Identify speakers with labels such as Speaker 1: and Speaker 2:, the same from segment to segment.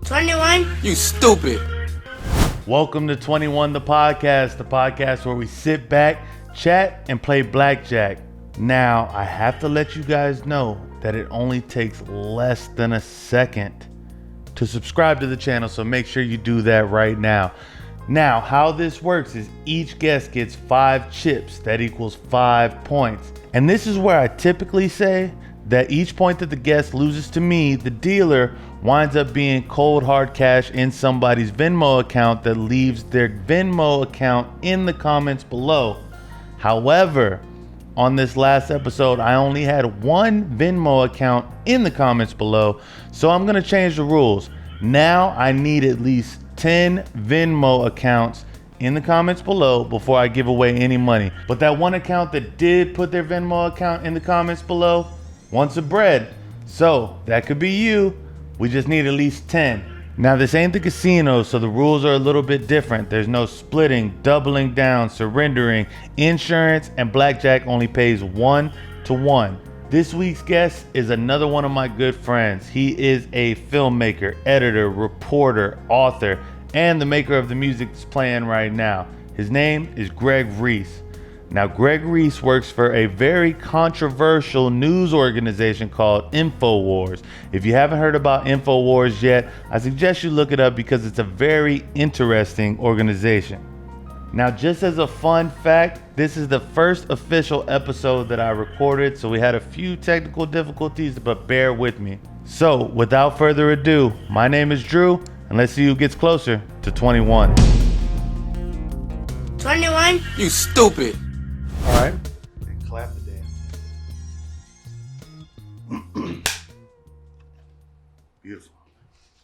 Speaker 1: 21? You stupid.
Speaker 2: Welcome to 21 the podcast where we sit back, chat, and play blackjack. Now, I have to let you guys know that it only takes less than a second to subscribe to the channel, so make sure you do that right now. Now, how this works is each guest gets 5 chips. That equals 5 points. And this is where I typically say that each point that the guest loses to me, the dealer, winds up being cold hard cash in somebody's Venmo account that leaves their Venmo account in the comments below. However, on this last episode, I only had 1 Venmo account in the comments below, so I'm gonna change the rules. Now I need at least 10 Venmo accounts in the comments below before I give away any money. But that one account that did put their Venmo account in the comments below wants a bread. So that could be you. We just need at least 10. Now this ain't the casino, so the rules are a little bit different. There's no splitting, doubling down, surrendering. Insurance and blackjack only pays 1 to 1. This week's guest is another one of my good friends. He is a filmmaker, editor, reporter, author, and the maker of the music that's playing right now. His name is Greg Reese. Now, Greg Reese works for a very controversial news organization called InfoWars. If you haven't heard about InfoWars yet, I suggest you look it up because it's a very interesting organization. Now, just as a fun fact, this is the first official episode that I recorded, so we had a few technical difficulties, but bear with me. So, without further ado, my name is Drew, and let's see who gets closer to 21.
Speaker 1: 21? You stupid.
Speaker 2: All right. And clap the damn. Beautiful.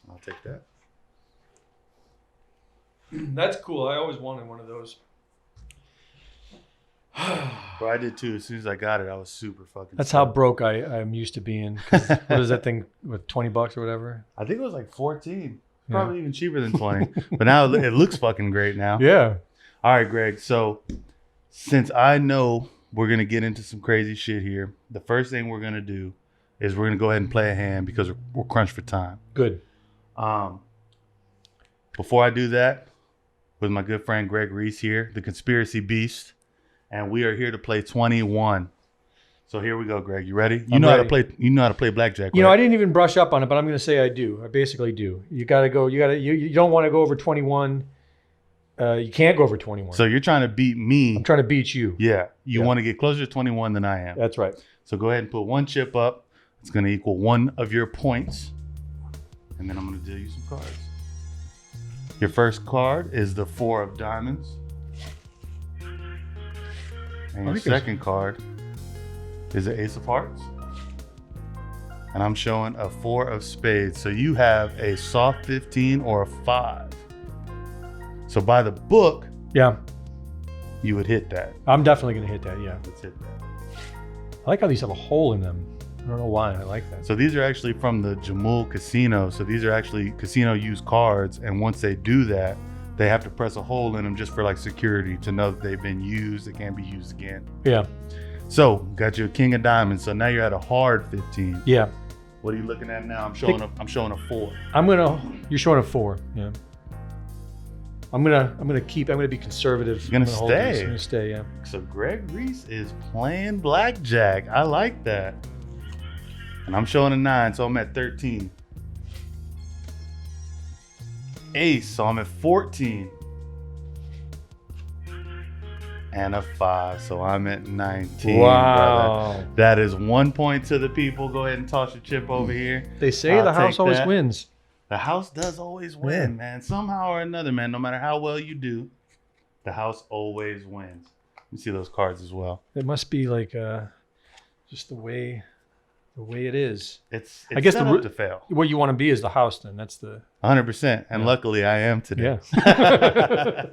Speaker 2: I'll take that.
Speaker 3: That's cool. I always wanted one of those.
Speaker 2: Bro, I did too. As soon as I got it, I was super fucking
Speaker 3: That's
Speaker 2: stoked.
Speaker 3: how broke I'm used to being. 'Cause what is that thing with $20 or whatever?
Speaker 2: I think it was like 14. Probably even cheaper than 20. But now it looks fucking great now.
Speaker 3: Yeah.
Speaker 2: All right, Greg. So since I know we're going to get into some crazy shit here, the first thing we're going to do is we're going to go ahead and play a hand because we're crunched for time.
Speaker 3: Good.
Speaker 2: Before I do that, with my good friend Greg Reese here, the conspiracy beast, and we are here to play 21. So here we go, Greg. You ready? You know how to play. You know how to play blackjack.
Speaker 3: You
Speaker 2: right?
Speaker 3: know, I didn't even brush up on it, but I'm going to say I do. I basically do. You got to go. You don't want to go over 21. You can't go over 21.
Speaker 2: So you're trying to beat me.
Speaker 3: I'm trying to beat you.
Speaker 2: Yeah. You want to get closer to 21 than I am.
Speaker 3: That's right.
Speaker 2: So go ahead and put 1 chip up. It's going to equal 1 of your points. And then I'm going to deal you some cards. Your first card is the 4 of diamonds. And your second card is the Ace of Hearts. And I'm showing a 4 of spades. So you have a soft 15 or a 5. So by the book,
Speaker 3: Yeah.
Speaker 2: you would hit that.
Speaker 3: I'm definitely going to hit that. Yeah.
Speaker 2: Let's hit that.
Speaker 3: I like how these have a hole in them. I don't know why. I like that.
Speaker 2: So these are actually from the Jamul Casino. So these are actually casino used cards. And once they do that, they have to press a hole in them just for like security to know that they've been used. They can't be used again.
Speaker 3: Yeah.
Speaker 2: So got you a king of diamonds. So now you're at a hard 15.
Speaker 3: Yeah.
Speaker 2: What are you looking at now? I'm showing a 4.
Speaker 3: You're showing a 4. Yeah. I'm gonna be conservative.
Speaker 2: You're gonna
Speaker 3: I'm hold these.
Speaker 2: stay.
Speaker 3: I'm gonna stay, yeah.
Speaker 2: So Greg Reese is playing blackjack. I like that. And I'm showing a 9, so I'm at 13. Ace, so I'm at 14. And a 5, so I'm at 19.
Speaker 3: Wow.
Speaker 2: Brother. That is 1 point to the people. Go ahead and toss your chip over here.
Speaker 3: They say the house always wins.
Speaker 2: The house does always win, man. Somehow or another, man. No matter how well you do, the house always wins. Let me see those cards as well.
Speaker 3: It must be like just the way it is.
Speaker 2: It's
Speaker 3: I guess
Speaker 2: set up to fail.
Speaker 3: What you want to be is the house. Then that's the
Speaker 2: 100%. And luckily, I am today.
Speaker 3: Yeah.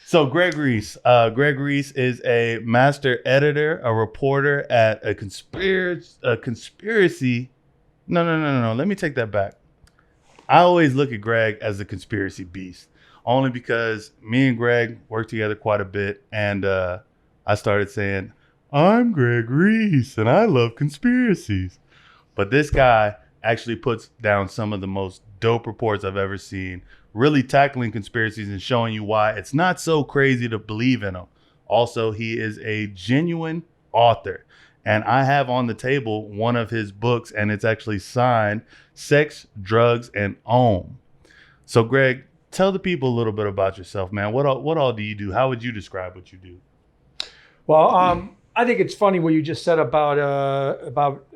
Speaker 2: So Greg Reese. Greg Reese is a master editor, a reporter at a conspiracy. No. Let me take that back. I always look at Greg as the conspiracy beast, only because me and Greg work together quite a bit. And I started saying, I'm Greg Reese and I love conspiracies. But this guy actually puts down some of the most dope reports I've ever seen, really tackling conspiracies and showing you why it's not so crazy to believe in them. Also, he is a genuine author. And I have on the table one of his books, and it's actually signed Sex, Drugs, and Ohm. So, Greg, tell the people a little bit about yourself, man. What all do you do? How would you describe what you do?
Speaker 3: Well, I think it's funny what you just said about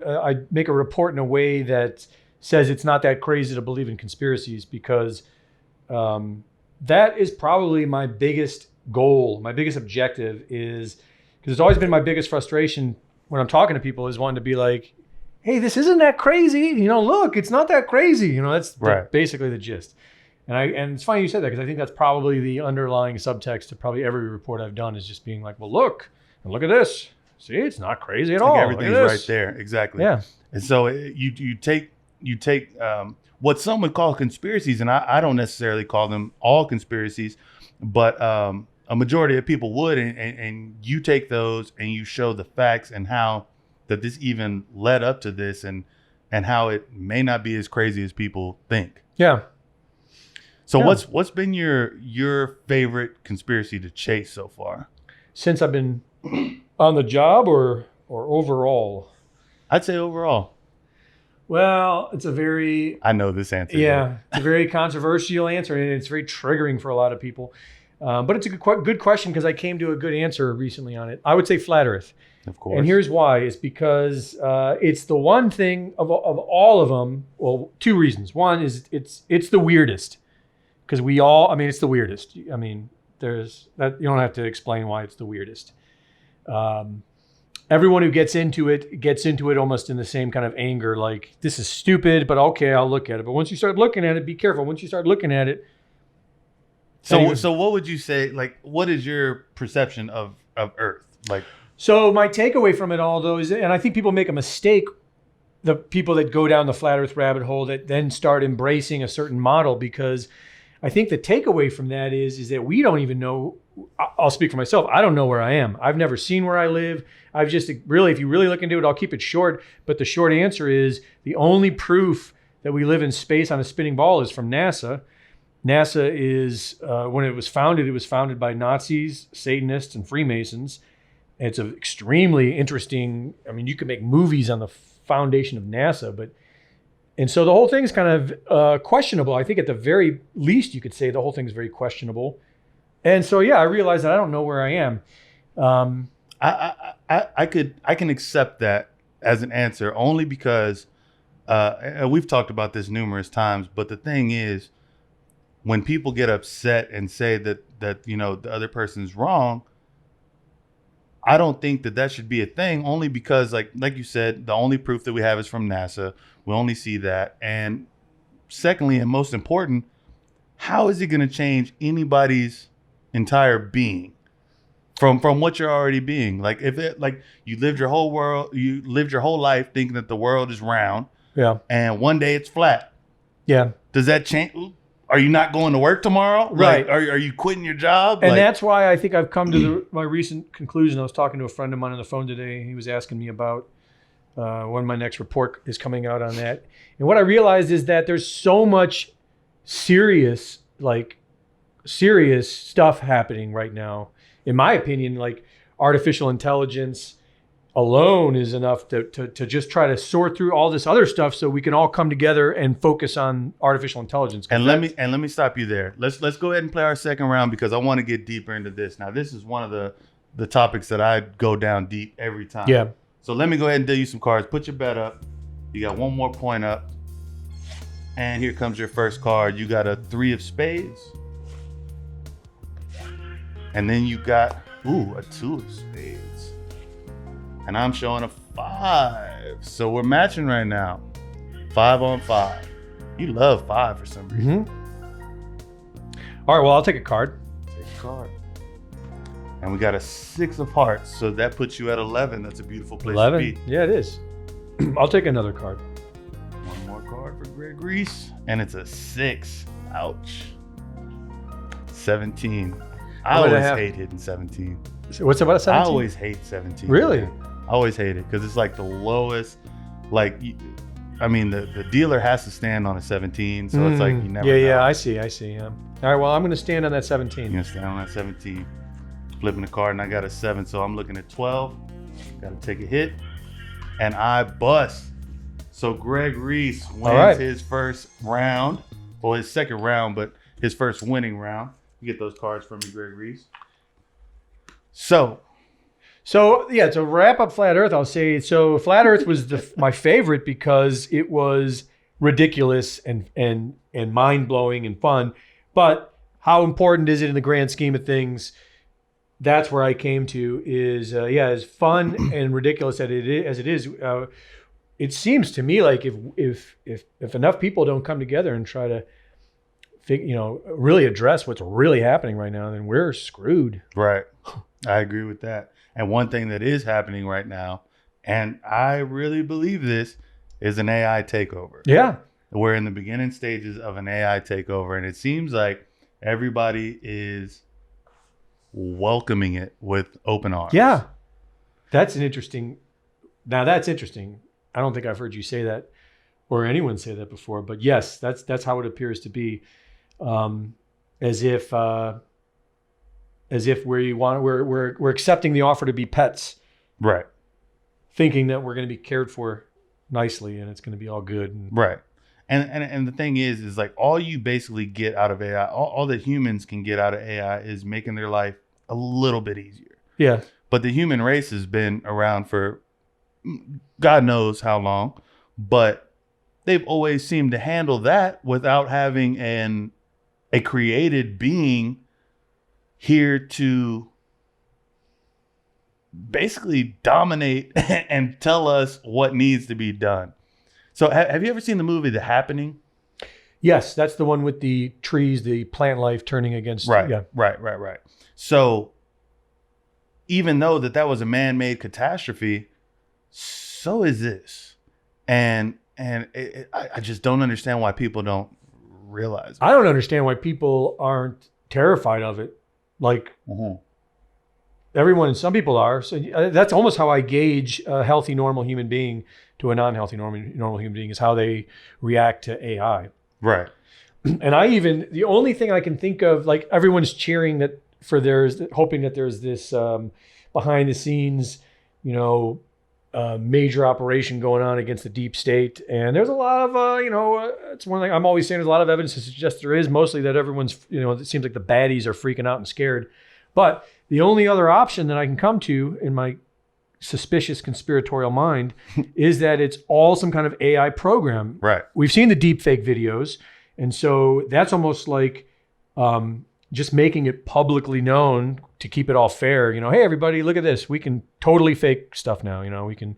Speaker 3: I make a report in a way that says it's not that crazy to believe in conspiracies, because that is probably my biggest goal, my biggest objective, is because it's always been my biggest frustration when I'm talking to people, is wanting to be like, hey, this isn't that crazy. Look, it's not that crazy. That's
Speaker 2: right.
Speaker 3: Basically the gist. And it's funny you said that, because I think that's probably the underlying subtext to probably every report I've done, is just being like, well, look at this. See, it's not crazy at all.
Speaker 2: Everything's right there. Exactly.
Speaker 3: Yeah.
Speaker 2: And so you take what some would call conspiracies, and I don't necessarily call them all conspiracies, but a majority of people would, and you take those and you show the facts and how that this even led up to this, and how it may not be as crazy as people think.
Speaker 3: Yeah.
Speaker 2: So what's been your favorite conspiracy to chase so far?
Speaker 3: Since I've been on the job, or overall?
Speaker 2: I'd say overall.
Speaker 3: Well,
Speaker 2: I know this answer.
Speaker 3: Yeah, it's a very controversial answer, and it's very triggering for a lot of people. But it's a good question, because I came to a good answer recently on it. I would say flat Earth.
Speaker 2: Of course.
Speaker 3: And here's why. It's because it's the one thing of all of them. Well, two reasons. One is it's the weirdest, because it's the weirdest. There's that, you don't have to explain why it's the weirdest. Everyone who gets into it almost in the same kind of anger, like, this is stupid, but okay, I'll look at it. But once you start looking at it, be careful. Once you start looking at it.
Speaker 2: So what would you say, like, what is your perception of Earth? Like,
Speaker 3: so my takeaway from it all, though, is, and I think people make a mistake, the people that go down the flat Earth rabbit hole, that then start embracing a certain model, because I think the takeaway from that is that we don't even know. I'll speak for myself. I don't know where I am. I've never seen where I live. I've just really, if you really look into it, I'll keep it short. But the short answer is, the only proof that we live in space on a spinning ball is from NASA. NASA is, when it was founded by Nazis, Satanists, and Freemasons. It's an extremely interesting, you can make movies on the foundation of NASA, and so the whole thing is kind of questionable. I think at the very least, you could say the whole thing is very questionable. And so, yeah, I realized that I don't know where I am.
Speaker 2: I can accept that as an answer, only because, and we've talked about this numerous times, but the thing is, when people get upset and say that the other person's wrong, I don't think that should be a thing, only because, like you said, the only proof that we have is from NASA. We only see that. And secondly, and most important, how is it going to change anybody's entire being from what you're already being? Like, if it, like, you lived your whole life thinking that the world is round,
Speaker 3: yeah,
Speaker 2: and one day it's flat.
Speaker 3: Yeah.
Speaker 2: Does that change? Are you not going to work tomorrow?
Speaker 3: Right.
Speaker 2: Like, are you quitting your job?
Speaker 3: And that's why I think I've come to my recent conclusion. I was talking to a friend of mine on the phone today. He was asking me about when my next report is coming out on that. And what I realized is that there's so much serious stuff happening right now. In my opinion, like, artificial intelligence alone is enough to just try to sort through all this other stuff, so we can all come together and focus on artificial intelligence.
Speaker 2: And let me stop you there. Let's go ahead and play our second round, because I want to get deeper into this. Now, this is one of the topics that I go down deep every time.
Speaker 3: Yeah.
Speaker 2: So let me go ahead and deal you some cards. Put your bet up. You got one more point up. And here comes your first card. You got a 3 of spades. And then you got, a 2 of spades. And I'm showing a 5. So we're matching right now. 5 on 5. You love 5 for some reason.
Speaker 3: Mm-hmm. All right, well, I'll take a card.
Speaker 2: Take a card. And we got a 6 of hearts. So that puts you at 11. That's a beautiful place
Speaker 3: 11?
Speaker 2: to be.
Speaker 3: Yeah, it is. I'll take another card.
Speaker 2: One more card for Greg Reese. And it's a 6. Ouch. 17. I always hate hitting 17.
Speaker 3: So what's about a 17?
Speaker 2: I always hate 17.
Speaker 3: Really?
Speaker 2: I always hate it, because it's like the lowest. Like, I mean, the dealer has to stand on a 17, so it's like you never know.
Speaker 3: Yeah, I see. Yeah. All right, well, I'm going to stand on that 17.
Speaker 2: You're gonna stand on that 17. Flipping the card, and I got a 7, so I'm looking at 12. Got to take a hit, and I bust. So Greg Reese wins his first round, or his second round, but his first winning round. You get those cards from me, Greg Reese. So yeah, to wrap up Flat Earth, I'll say so. Flat Earth was my favorite because it was ridiculous and mind blowing and fun. But how important is it in the grand scheme of things? That's where I came to is as fun and ridiculous as it is. It seems to me like if enough people don't come together and try to really address what's really happening right now, then we're screwed. Right. I agree with that. And one thing that is happening right now, and I really believe this, is an AI takeover.
Speaker 3: Yeah.
Speaker 2: We're in the beginning stages of an AI takeover, and it seems like everybody is welcoming it with open arms.
Speaker 3: Yeah. That's interesting. I don't think I've heard you say that or anyone say that before, but yes, that's how it appears to be. As if we're accepting the offer to be pets,
Speaker 2: right?
Speaker 3: Thinking that we're going to be cared for nicely and it's going to be all good,
Speaker 2: right? And the thing is like all you basically get out of AI, all that humans can get out of AI is making their life a little bit easier.
Speaker 3: Yeah. But
Speaker 2: the human race has been around for God knows how long, but they've always seemed to handle that without having a created being here to basically dominate and tell us what needs to be done. So have you ever seen the movie The Happening?
Speaker 3: Yes, that's the one with the trees, the plant life turning against.
Speaker 2: Right,
Speaker 3: yeah.
Speaker 2: right. So even though that was a man-made catastrophe, so is this. And I just don't understand why people don't realize it.
Speaker 3: I don't understand why people aren't terrified of it. Like some people are. So that's almost how I gauge a healthy, normal human being to a non-healthy, normal human being is how they react to AI.
Speaker 2: Right.
Speaker 3: And the only thing I can think of, like everyone's cheering hoping that there's this behind the scenes, major operation going on against the deep state. And there's a lot of, it's one thing I'm always saying, there's a lot of evidence to suggest there is, mostly that everyone's, it seems like the baddies are freaking out and scared. But the only other option that I can come to in my suspicious conspiratorial mind is that it's all some kind of AI program.
Speaker 2: Right.
Speaker 3: We've seen the deepfake videos. And so that's almost like just making it publicly known to keep it all fair. Hey, everybody, look at this. We can totally fake stuff now. We can.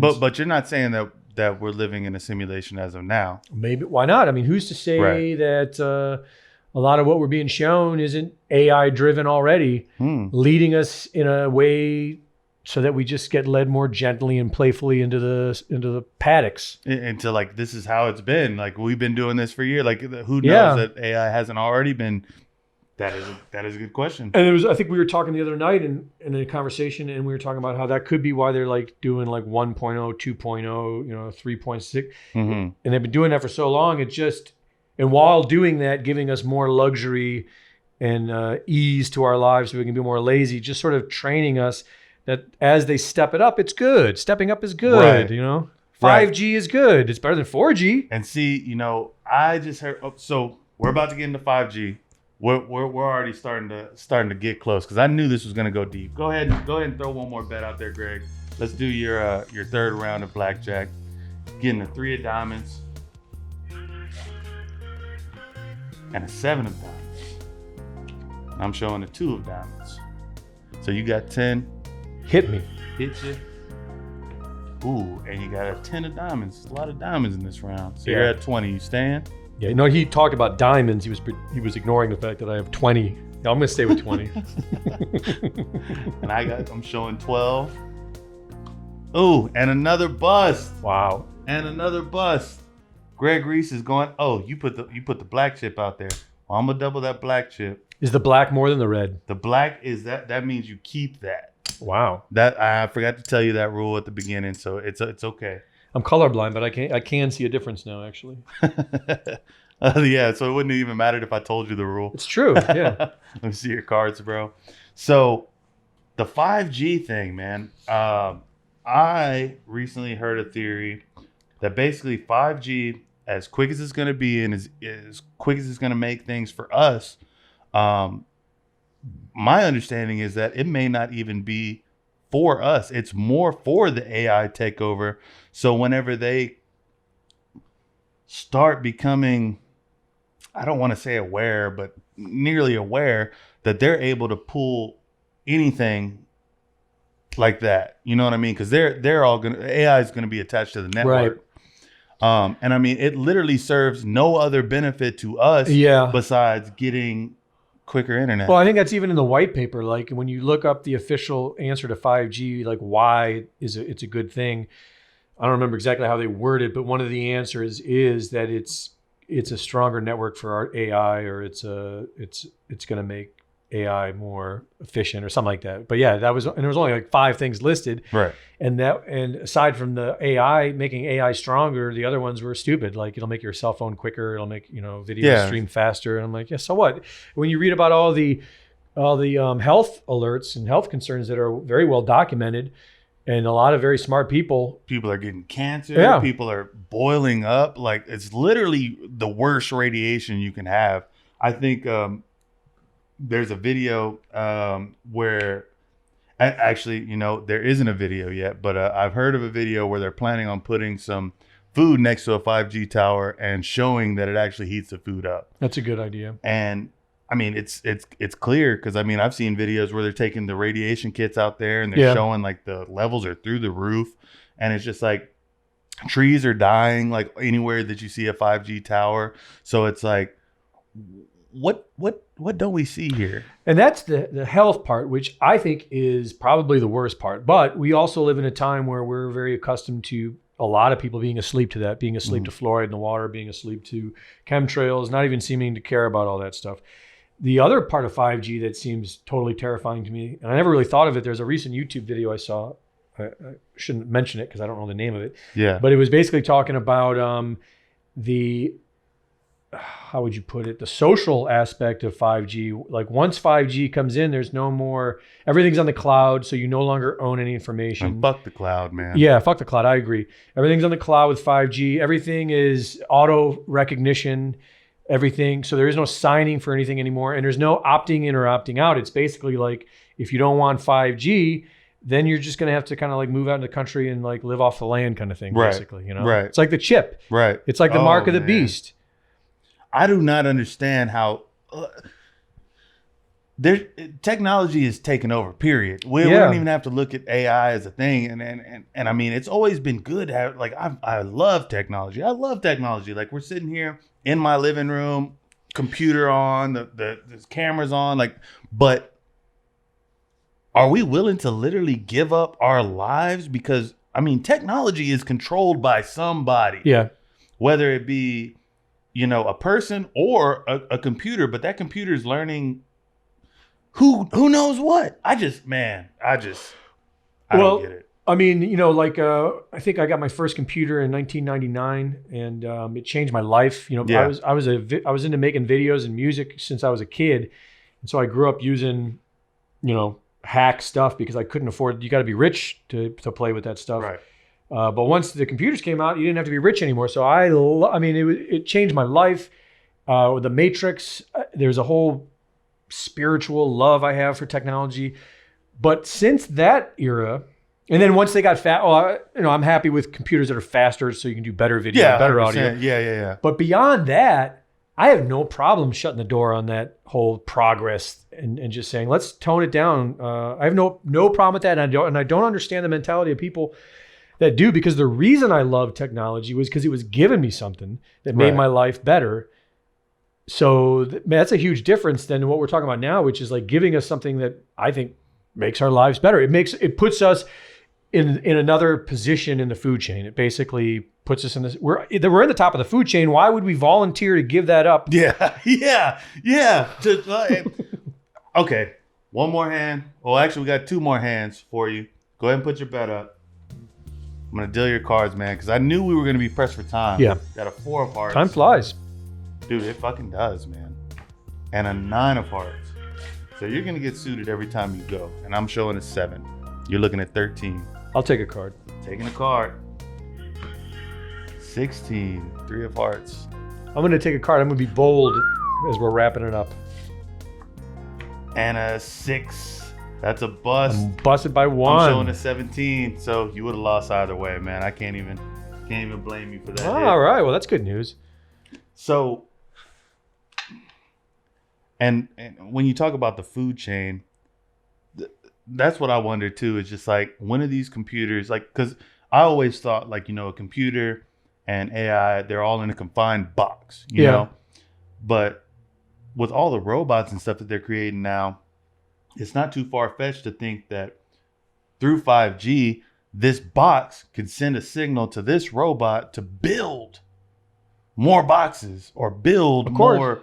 Speaker 2: But you're not saying that we're living in a simulation as of now.
Speaker 3: Maybe. Why not? I mean, who's to say that a lot of what we're being shown isn't AI driven already, leading us in a way so that we just get led more gently and playfully into the paddocks.
Speaker 2: Into like, this is how it's been. Like, we've been doing this for years. Like, who knows that AI hasn't already been. That is a good question.
Speaker 3: And I think we were talking the other night in a conversation, and we were talking about how that could be why they're like doing like 1.0, 2.0, 3.6. And they've been doing that for so long. And while doing that, giving us more luxury and ease to our lives so we can be more lazy, just sort of training us that as they step it up, it's good. Stepping up is good,
Speaker 2: right.
Speaker 3: 5G is good. It's better than 4G.
Speaker 2: And see, I just heard, so we're about to get into 5G. We're already starting to get close because I knew this was going to go deep. Go ahead and throw one more bet out there, Greg. Let's do your third round of blackjack. Getting a 3 of diamonds and a 7 of diamonds. I'm showing a 2 of diamonds. So you got 10.
Speaker 3: Hit me.
Speaker 2: Hit you. Ooh, and you got a 10 of diamonds. There's a lot of diamonds in this round. So you're at 20. You stand?
Speaker 3: Yeah, he talked about diamonds. He was ignoring the fact that I have 20. I'm going to stay with 20.
Speaker 2: And I'm showing 12. Ooh, and another bust.
Speaker 3: Wow.
Speaker 2: And another bust. Greg Reese is going, you put the black chip out there. Well, I'm going to double that black chip.
Speaker 3: Is the black more than the red?
Speaker 2: The black is that means you keep that.
Speaker 3: Wow.
Speaker 2: That I forgot to tell you that rule at the beginning, so it's okay.
Speaker 3: I'm colorblind, but I can see a difference now, actually.
Speaker 2: Yeah, so it wouldn't even matter if I told you the rule.
Speaker 3: It's true. Yeah.
Speaker 2: Let me see your cards, bro. So the 5G thing, man. I recently heard a theory that basically 5G, as quick as it's going to be and as quick as it's going to make things for us, my understanding is that it may not even be for us. It's more for the AI takeover. So whenever they start becoming, I don't want to say aware, but nearly aware that they're able to pull anything like that. You know what I mean? Because they're all gonna, AI is gonna be attached to the network. Right. And I mean, it literally serves no other benefit to us besides getting quicker internet.
Speaker 3: Well, I think that's even in the white paper. Like when you look up the official answer to 5G, like why it's a good thing. I don't remember exactly how they word it, but one of the answers is that it's a stronger network for our AI, or it's going to make AI more efficient or something like that. But yeah, and there was only like 5 things listed.
Speaker 2: Right.
Speaker 3: And aside from the AI making AI stronger, the other ones were stupid. Like it'll make your cell phone quicker. It'll make, video stream faster. And I'm like, yeah, so what? When you read about all the health alerts and health concerns that are very well documented, and a lot of very smart people
Speaker 2: are getting cancer. Yeah. People are boiling up. Like it's literally the worst radiation you can have. I think there's a video where actually, there isn't a video yet, but I've heard of a video where they're planning on putting some food next to a 5G tower and showing that it actually heats the food up.
Speaker 3: That's a good idea.
Speaker 2: And I mean, it's clear because I mean, I've seen videos where they're taking the radiation kits out there and they're showing like the levels are through the roof, and it's just like trees are dying like anywhere that you see a 5G tower. So it's like, what don't we see here?
Speaker 3: And that's the health part, which I think is probably the worst part. But we also live in a time where we're very accustomed to a lot of people being asleep to that, being asleep to fluoride in the water, being asleep to chemtrails, not even seeming to care about all that stuff. The other part of 5G that seems totally terrifying to me, and I never really thought of it, there's a recent YouTube video I saw. I shouldn't mention it because I don't know the name of it.
Speaker 2: Yeah.
Speaker 3: But it was basically talking about how would you put it? The social aspect of 5G. Like once 5G comes in, there's no more, everything's on the cloud. So you no longer own any information.
Speaker 2: And fuck the cloud, man.
Speaker 3: Yeah, fuck the cloud. I agree. Everything's on the cloud with 5G. Everything is auto recognition, everything. So there is no signing for anything anymore. And there's no opting in or opting out. It's basically like, if you don't want 5G, then you're just going to have to kind of like move out in the country and like live off the land kind of thing, basically.
Speaker 2: Right.
Speaker 3: It's like the chip.
Speaker 2: Right.
Speaker 3: It's like the mark of the beast.
Speaker 2: I do not understand how technology is taken over, period. We don't even have to look at AI as a thing. And I mean, it's always been good. Like I love technology. I love technology. Like we're sitting here in my living room, computer on, the cameras on, like, but are we willing to literally give up our lives? Because I mean, technology is controlled by somebody.
Speaker 3: Yeah. Whether
Speaker 2: it be, a person or a computer, but that computer is learning who knows what. I don't get it.
Speaker 3: I mean, I think I got my first computer in 1999, and it changed my life. I was into making videos and music since I was a kid, and so I grew up using, hack stuff because I couldn't afford. You got to be rich to play with that stuff.
Speaker 2: Right.
Speaker 3: But once the computers came out, you didn't have to be rich anymore. So it changed my life. With the Matrix, there's a whole spiritual love I have for technology. But since that era, and then once they got I'm happy with computers that are faster, so you can do better video, better audio.
Speaker 2: Yeah.
Speaker 3: But beyond that, I have no problem shutting the door on that whole progress and just saying, let's tone it down. I have no problem with that, and I don't understand the mentality of people that do, because the reason I love technology was because it was giving me something that made my life better. So that's a huge difference than what we're talking about now, which is like giving us something that I think makes our lives better. It puts us in another position in the food chain. It basically puts us in this. We're in the top of the food chain. Why would we volunteer to give that up?
Speaker 2: Yeah. Okay, one more hand. Well, actually, we got 2 more hands for you. Go ahead and put your bet up. I'm gonna deal your cards, man, because I knew we were gonna be pressed for time.
Speaker 3: Yeah.
Speaker 2: Got a 4 of hearts.
Speaker 3: Time flies.
Speaker 2: Dude, it fucking does, man. And a 9 of hearts. So you're gonna get suited every time you go. And I'm showing a 7. You're looking at 13.
Speaker 3: I'll take a card.
Speaker 2: Taking a card. 16. 3 of hearts.
Speaker 3: I'm going to take a card. I'm going to be bold as we're wrapping it up.
Speaker 2: And a 6. That's a bust.
Speaker 3: I'm busted by 1.
Speaker 2: I'm showing a 17. So you would have lost either way, man. I can't even blame you for that.
Speaker 3: All right. Well, that's good news.
Speaker 2: So, and when you talk about the food chain, that's what I wonder too. Is just like, when are these computers, like, because I always thought, like, a computer and AI, they're all in a confined box, you know? But with all the robots and stuff that they're creating now, it's not too far-fetched to think that through 5G, this box could send a signal to this robot to build more boxes or build more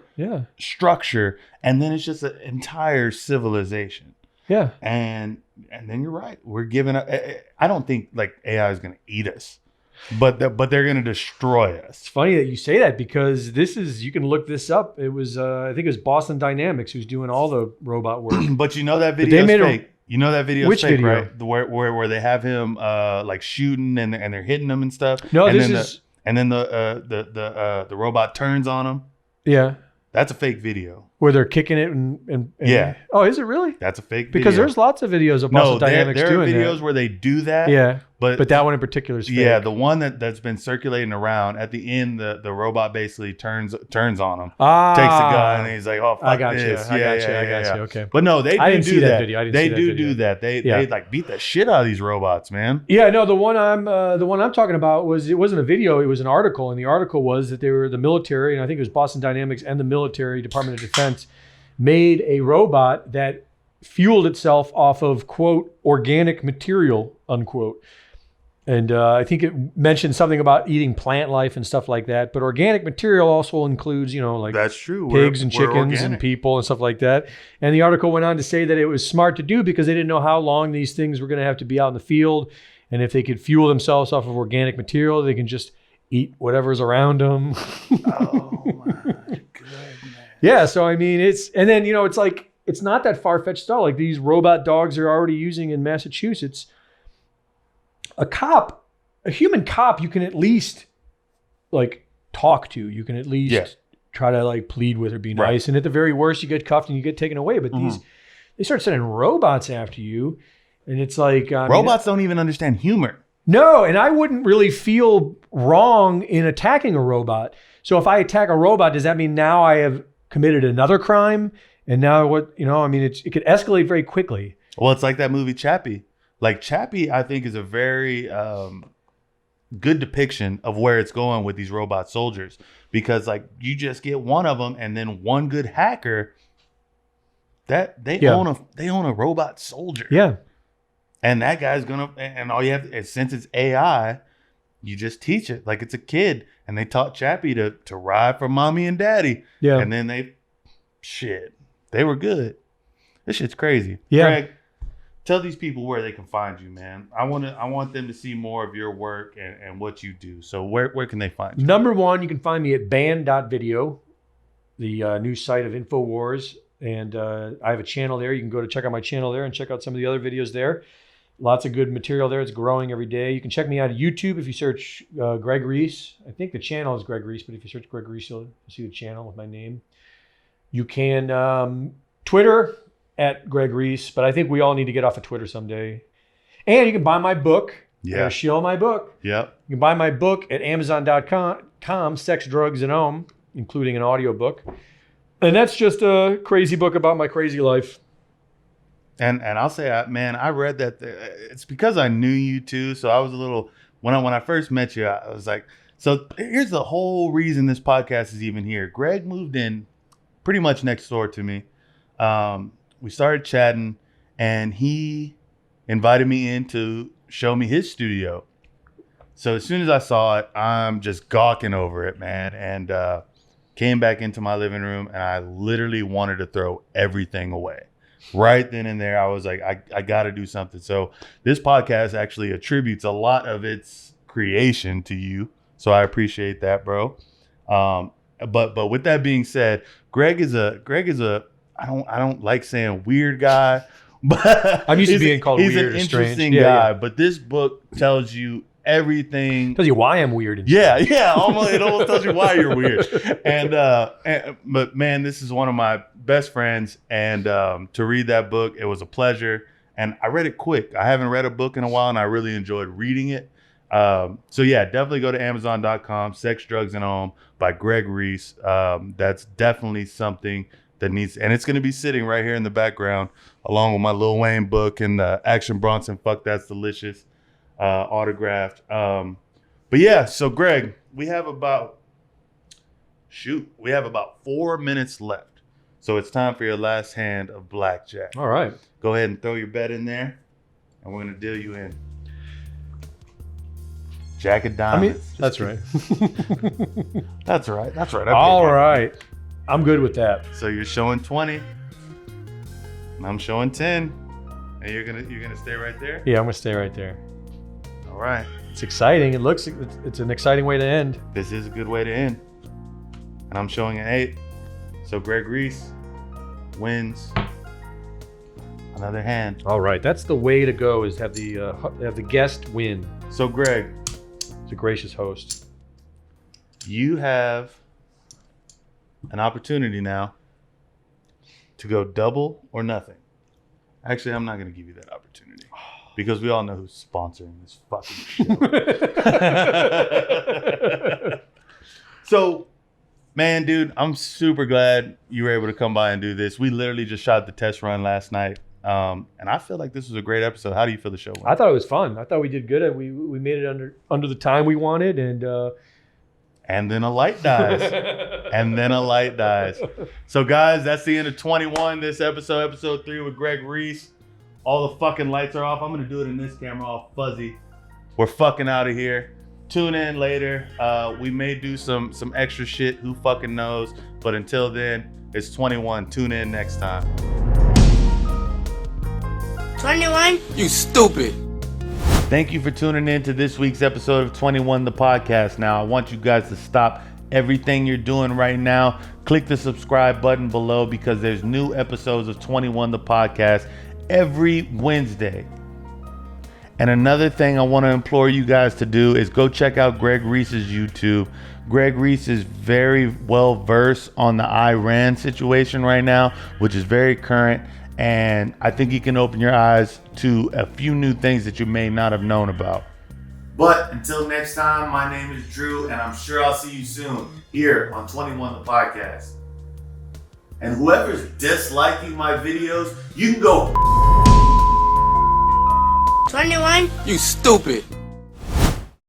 Speaker 2: structure. And then it's just an entire civilization.
Speaker 3: Yeah.
Speaker 2: And then you're right. We're giving up. I don't think like AI is going to eat us, but they're going to destroy us.
Speaker 3: It's funny that you say that, because you can look this up. It was, I think it was Boston Dynamics who's doing all the robot work.
Speaker 2: But that video is fake. That video is fake,
Speaker 3: video?
Speaker 2: Right? Where they have him like shooting and they're hitting him and stuff.
Speaker 3: No,
Speaker 2: and
Speaker 3: then
Speaker 2: the robot turns on him.
Speaker 3: Yeah.
Speaker 2: That's a fake video.
Speaker 3: Where they're kicking it and
Speaker 2: yeah.
Speaker 3: Oh, is it really?
Speaker 2: That's a fake video.
Speaker 3: Because there's lots of videos of Boston Dynamics doing that.
Speaker 2: There are videos where they do that.
Speaker 3: Yeah.
Speaker 2: But
Speaker 3: that one in particular is fake.
Speaker 2: Yeah, the one that's been circulating around, at the end, the robot basically turns on him. Takes a gun, and he's like, "Oh, fuck
Speaker 3: I got
Speaker 2: this."
Speaker 3: You. I got you. Okay.
Speaker 2: But no, they
Speaker 3: I didn't
Speaker 2: do
Speaker 3: see that
Speaker 2: that.
Speaker 3: video. I didn't
Speaker 2: they
Speaker 3: see that
Speaker 2: do
Speaker 3: video.
Speaker 2: do that. They like beat the shit out of these robots, man.
Speaker 3: Yeah, no, the one I'm talking about it wasn't a video, it was an article, and the article was that they were the military, and I think it was Boston Dynamics and the military, Department of Defense, made a robot that fueled itself off of, quote, organic material, unquote. And I think it mentioned something about eating plant life and stuff like that. But organic material also includes, like
Speaker 2: that's true.
Speaker 3: Pigs and chickens and people and stuff like that. And the article went on to say that it was smart to do because they didn't know how long these things were going to have to be out in the field. And if they could fuel themselves off of organic material, they can just eat whatever's around them.
Speaker 2: Oh, my goodness.
Speaker 3: Yeah. So, I mean, it's like, it's not that far-fetched stuff. Like these robot dogs are already using in Massachusetts. A human cop, you can at least like talk to. You can at least try to like plead with or be nice. And at the very worst, you get cuffed and you get taken away. But they start sending robots after you. And it's like...
Speaker 2: robots don't even understand humor.
Speaker 3: No, and I wouldn't really feel wrong in attacking a robot. So if I attack a robot, does that mean now I have committed another crime? And now what, it could escalate very quickly.
Speaker 2: Well, it's like that movie Chappie. Like Chappie, I think, is a very good depiction of where it's going with these robot soldiers, because like you just get one of them, and then one good hacker that they own a robot soldier.
Speaker 3: Yeah,
Speaker 2: and that guy's and all you have to, since it's AI, you just teach it like it's a kid, and they taught Chappie to ride for mommy and daddy. Yeah, and then they were good. This shit's crazy.
Speaker 3: Yeah.
Speaker 2: Greg, tell these people where they can find you, man. I want them to see more of your work and what you do. So where can they find you?
Speaker 3: Number one, you can find me at band.video, the new site of InfoWars. And I have a channel there. You can go to check out my channel there and check out some of the other videos there. Lots of good material there. It's growing every day. You can check me out at YouTube if you search Greg Reese. I think the channel is Greg Reese, but if you search Greg Reese, you'll see the channel with my name. You can Twitter at Greg Reese, but I think we all need to get off of Twitter someday. And you can buy my book.
Speaker 2: Yeah.
Speaker 3: Shill my book.
Speaker 2: Yep.
Speaker 3: You can buy my book at Amazon.com, Sex, Drugs, and Home, including an audiobook. And that's just a crazy book about my crazy life.
Speaker 2: And I'll say, man, I read that. It's because I knew you too. So I was a little, when I first met you, I was like, so here's the whole reason this podcast is even here. Greg moved in pretty much next door to me. We started chatting, and he invited me in to show me his studio. So as soon as I saw it, I'm just gawking over it, man. And came back into my living room, and I literally wanted to throw everything away. right then and there, I was like, I got to do something. So this podcast actually attributes a lot of its creation to you. So I appreciate that, bro. But with that being said, Greg is a I don't like saying weird guy, but
Speaker 3: I'm used to being called
Speaker 2: he's
Speaker 3: weird
Speaker 2: an
Speaker 3: or strange.
Speaker 2: interesting
Speaker 3: Yeah,
Speaker 2: guy.
Speaker 3: yeah.
Speaker 2: But this book tells you everything.
Speaker 3: Tells you why I'm weird. And
Speaker 2: Yeah, it almost tells you why you're weird. But man, this is one of my best friends, and to read that book, it was a pleasure. And I read it quick. I haven't read a book in a while, and I really enjoyed reading it. So yeah, definitely go to Amazon.com. Sex, Drugs, and Home by Greg Reese. That's definitely something that needs, and it's going to be sitting right here in the background, along with my Lil Wayne book and Action Bronson. Fuck, that's delicious. Autographed. But yeah, so Greg, we have about 4 minutes left. So it's time for your last hand of blackjack.
Speaker 3: All right.
Speaker 2: Go ahead and throw your bet in there, and we're gonna deal you in. Jack of diamonds.
Speaker 3: That's right.
Speaker 2: That's right. That's right.
Speaker 3: All right. I'm good with that.
Speaker 2: So you're showing 20, and I'm showing 10, and you're gonna stay right there.
Speaker 3: Yeah, I'm gonna stay right there.
Speaker 2: All right.
Speaker 3: It's exciting. It's an exciting way to end.
Speaker 2: This is a good way to end. And I'm showing an 8. So Greg Reese wins another hand.
Speaker 3: All right, that's the way to go. Is have the guest win.
Speaker 2: So Greg,
Speaker 3: He's a gracious host.
Speaker 2: you have an opportunity now to go double or nothing. Actually, I'm not going to give you that opportunity because we all know who's sponsoring this fucking show. So, man, dude, I'm super glad you were able to come by and do this. We literally just shot the test run last night. And I feel like this was a great episode. How do you feel the show went?
Speaker 3: I thought it was fun. I thought we did good. We made it under the time we wanted, and
Speaker 2: then a light dies. So, guys, that's the end of 21. This episode 3 with Greg Reese. All the fucking lights are off. I'm going to do it in this camera all fuzzy. We're fucking out of here. Tune in later. We may do some extra shit. Who fucking knows? But until then, it's 21. Tune in next time.
Speaker 1: 21? You stupid.
Speaker 2: Thank you for tuning in to this week's episode of 21 the podcast. Now, I want you guys to stop everything you're doing right now. Click the subscribe button below because there's new episodes of 21 the podcast every Wednesday. And another thing I want to implore you guys to do is go check out Greg Reese's YouTube. Greg Reese is very well versed on the Iran situation right now, which is very current. And I think he can open your eyes to a few new things that you may not have known about. But until next time, my name is Drew, and I'm sure I'll see you soon here on 21 the podcast. And whoever's disliking my videos, you can go
Speaker 1: 21? You stupid.